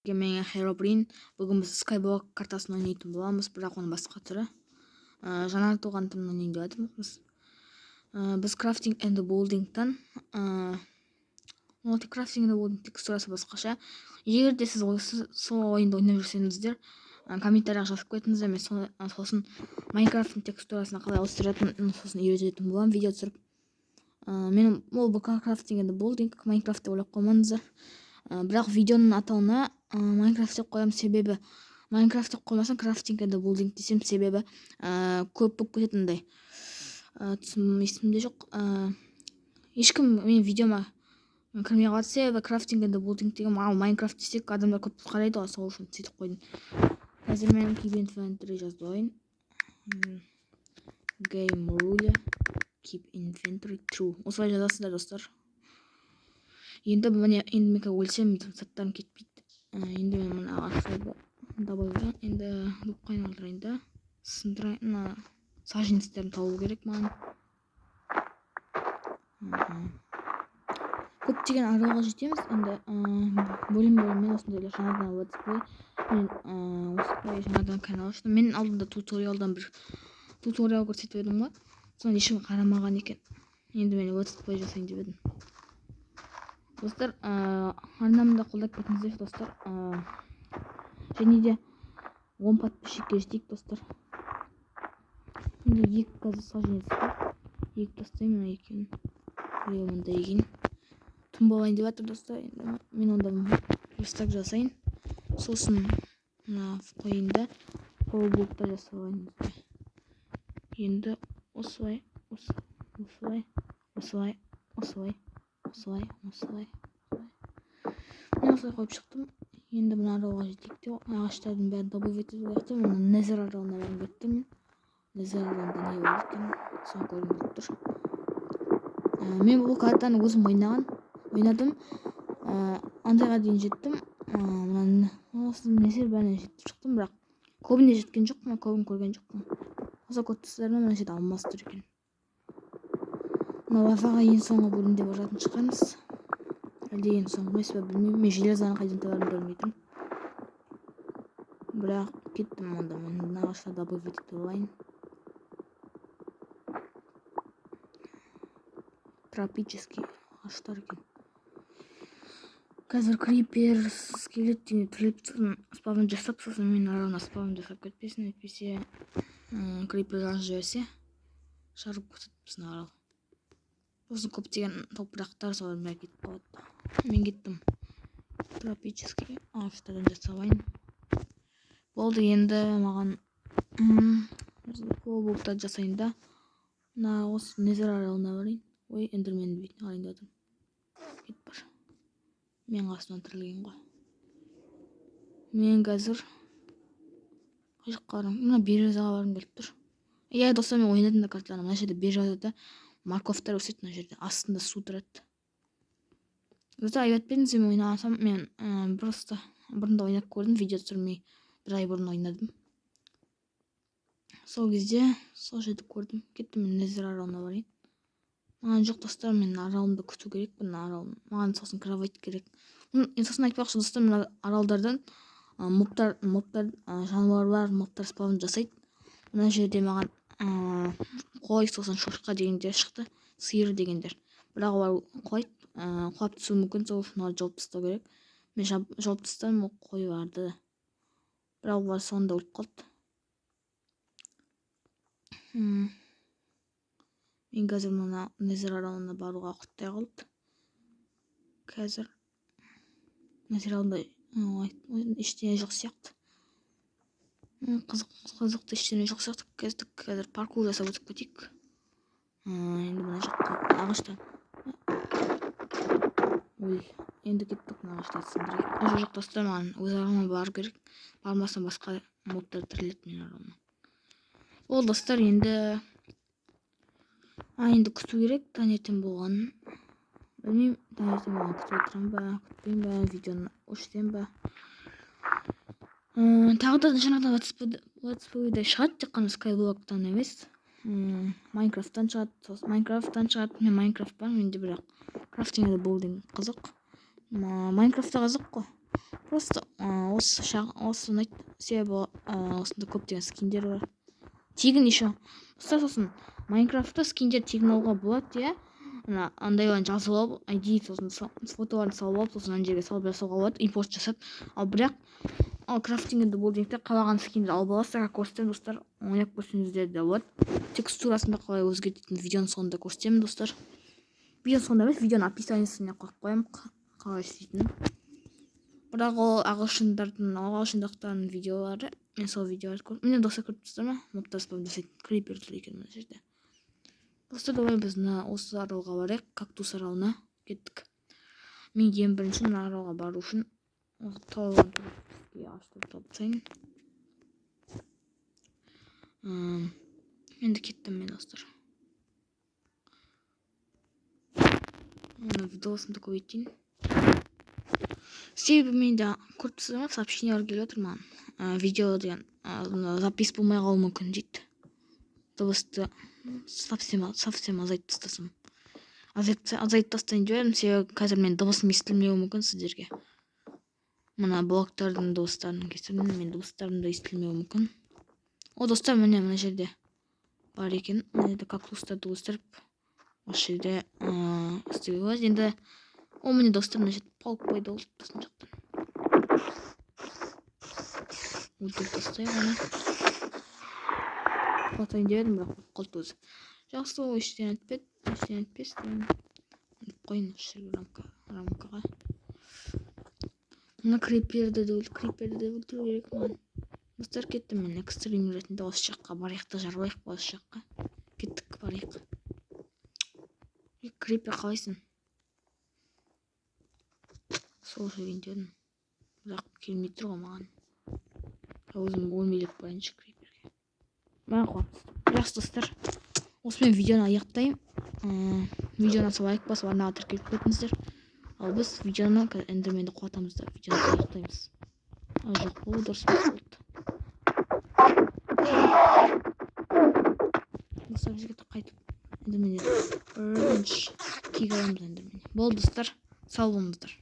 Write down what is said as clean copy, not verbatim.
Мен Херобрин. Бүгін біз Skyblock картасын ойнайтын боламыз, бірақ оның басқа түрі. Жаңартылған түрін ойнайын деп жатырмыз. Біз Crafting and Building'тан Crafting and Building текстурасы басқаша. Егер де сіз сол ойынды ойнап жүрсеңіздер, комментарияға жазып қоятыңыздар, мен сосын Майнкрафттың текстурасына қалай ауыстыратынын сосын үйрететін боламын видео түсіріп. Мен ол Crafting and Building Майнкрафт деп ойлап қоймаңыздар. Бірақ видеоның атауына Майнкрафт деп қоямын, себебі Майнкрафт деп қоймасам Crafting and Building десем, себебі көп болып кететіндей. Есімде жоқ. Ешкім мен видеома кірмей қалады, себебі Crafting and Building деген Майнкрафт десек адамдар көп қарайды ғой, сол үшін сөйтіп қойдым. Қазір мен Keep Inventory жазып алайын. Game Rule Keep Inventory True. Осылай жазасыздар достар. Енді мен өлсем заттарым кетпейді. Енді мен мына ағаштарды добавлю. Енді лупқа айналдырайын да сындырайын. Саженецтерін табу керек маған. Көптеген аралға жетеміз. Енді бөлім-бөліммен осындай жаңадан летсплей. Мен осылай жаңадан канал аштым. Мен алдында туториалдан бір туториал көрсетіп едім ғой. Соны ешкім қарамаған екен. Енді мен летсплей жасайын деп едім. Достар, арнамды қолдап кетіңіздер достар. Және де 10 подписчикке жетейік достар. Енді 2 қазір саженец бар. 2 тастаймын екеуін. Біреуімді егейін. Түн болайын деп жатыр достар. Енді мен онда рестарт жасайын. Сосын қойайын да Powerbook'та жасап алайын. Енді осылай. Мен осылай қойып шықтым. Енді мына аралға жетейік те ағаштардың бәрін добавить етіп жатыр. Мына Незер аралына барып кеттім мен. Незер аралында не бар екен, соны көргім келіп тұр. Мен бұл картаны өзім ойнадым. Андайға дейін жеттім. Мына Незер бәріне жетіп шықтым, бірақ көбіне жеткен жоқпын, көбін көрген жоқпын. Қазір көттісіздер мына жерде алмас тұр екен. Мына лаваға ең соңғы бөлімде баратын шығармыз. Әлде ең соңғы емес пе білмеймін. Мен железаны қайдан табарымды білмейтін. Бірақ кеттім онда, мен мына ағаштарды добавить етіп алайын. Тропический ағаштар екен. Қазір крипер, скелет деген тіріліп тұрсын спавн жасап, сосын мен аралына спавн жасап кетпесін, өйтпесе крипер жанып жіберсе шарып кетеді біздің арал. Сосын көптеген топырақтар солармен кетіп қалады. Мен кеттім. Тропический ағаштардан жасалайын. Болды, енді маған Powerbook'та жасайын да. Мына осы Незер аралына барайын. Ой, эндерменді бетін алайын дедім. Кет бар. Мен қасынан тірілген ғой. Мен қазір қай жаққа барам? Мына биржаға барғым келіп тұр. Иә достар, мен ойнадым да картаны. Мына жерде биржада морковтар өседі, мына жерде астында су тұрады. Достар, айып етпеңіз, мен ойнасам, мен просто бұрында ойнап көрдім, видео түсірмей бір ай бұрын ойнадым. Сол кезде сол жерді көрдім. Кеттім, мен Незер аралына барайын. Маған жоқ достар, мен аралымды күту керекпін, маған сосын кровать керек. Сосын айтпақшы достар, мына аралдардан мобтар, жануарлар спавн жасайды. Мына жерде маған қой, сосын шошқа дегендер шықты, сиыр дегендер. Бірақ олар құлап түсуі мүмкін, сол үшін оларды жауып тастау керек. Мен жауып тастадым, ол қой барды. Бірақ олар соңында өліп қалды. Мен қазір мына Незер аралына баруға құттай қалды. Қазір Незер аралында ештеңе жоқ сияқты. Қызықты ештеңе жоқ сияқты. Қазір паркур жасап өтіп кетейік. Енді мына жаққа ағаштан. Ой, енді кеттік мына ағаштарды сындырайық. Жоқ достар, маған өз аралыма бару керек. Бармасам басқа мобтар тіріледі мен аралыма. Ол достар, енді күту керек. Таңертең болғанын білмеймін. Таңертең болғанын күтіп отырам ба, күтпеймін ба, видеоны өшірем ба. Тағы да жаңадан летсплейде шығады, тек қана Skyblock'тан емес. Майнкрафттан шығады. Мен Майнкрафт бар менде, бірақ Crafting and Building қызық. Майнкрафтта қызық қой. Просто осы ұнайды. Себебі осында көптеген скиндер бар. Тегін еще. Сосын Майнкрафтта скиндер тегін алуға болады, иә. Андайларын жазып алып, ID сосын фотоларын салып алып, сосын ана жерге салып жасауға болады, импорт жасап. Ал бірақ крафтингді бұл жерде қалаған скинді алып аласыздар, как көрсетемін достар. Ойнап көрсеңіздер де болады. Текстурасында қалай өзгертетінін видеоның соңында көрсетемін достар. Видеоның соңында емес, видеоның описаниесіне қойып қоямын қалай істейтінін. Бірақ ол ағылшындықтардың видеолары. Мен сол видеоларды көрдім. Міне достар, көріп тұрсыздар ма? Мобтар спам жасайды. Крипер тұр екен мына жерде. Достар, давай біз осы аралға барайық. Кактус аралына кеттік. Мен ең бірінші мына аралға бару үшін тауған тұрып аштырып тапсайын. Енді кеттім мен достар. Видосымды көбейтейін. Себебі менде көріп тұрсыздар ма, сообщениялар келіп отыр маған. Видео деген запись болмай қалуы мүмкін дейді. Дыбысты совсем азайтып тастасам. Азайтып тастайын деп едім, себебі қазір мен дыбысым естілмеуі мүмкін сіздерге. Мына блоктардың дыбыстарының кесірінен мен дыбыстарым да естілмеуі мүмкін. О достар, міне мына жерде бар екен. Мына жерде кактустарды өсіріп осы жерде істеуге болады. Енді о міне достар, мына жерде паук пайда болды біздің жақтан. Өлтіріп тастайық оны. Атайын деп едім, бірақ қалды өзі. Жақсы, ол ештеңе айтпес. Қойын рамкаға. Мына криперді де өлтіру керек маған. Достар, кеттім мен экстрим ретінде осы жаққа барайық та жарбайық па осы жаққа. Кеттік, барайық. Крипер қалайсың? Сол жүрген дедім. Бірақ келмей тұр ғой маған. Өзім өлмелеп барайыншы криперге. Маған қуатсыз. Жақсы достар, осымен видеоны аяқтаймын. Видеоны лайк басып арнаға тіркеліп кетіңіздер. Ал біз видеоны эндерменді қуатамыз да видеоны аяқтаймыз. Жоқ, бұл дұрыс болды. Достар, бізге қайтып эндерменді бірінші кек аламыз эндермен. Болды достар, сау болыңыздар.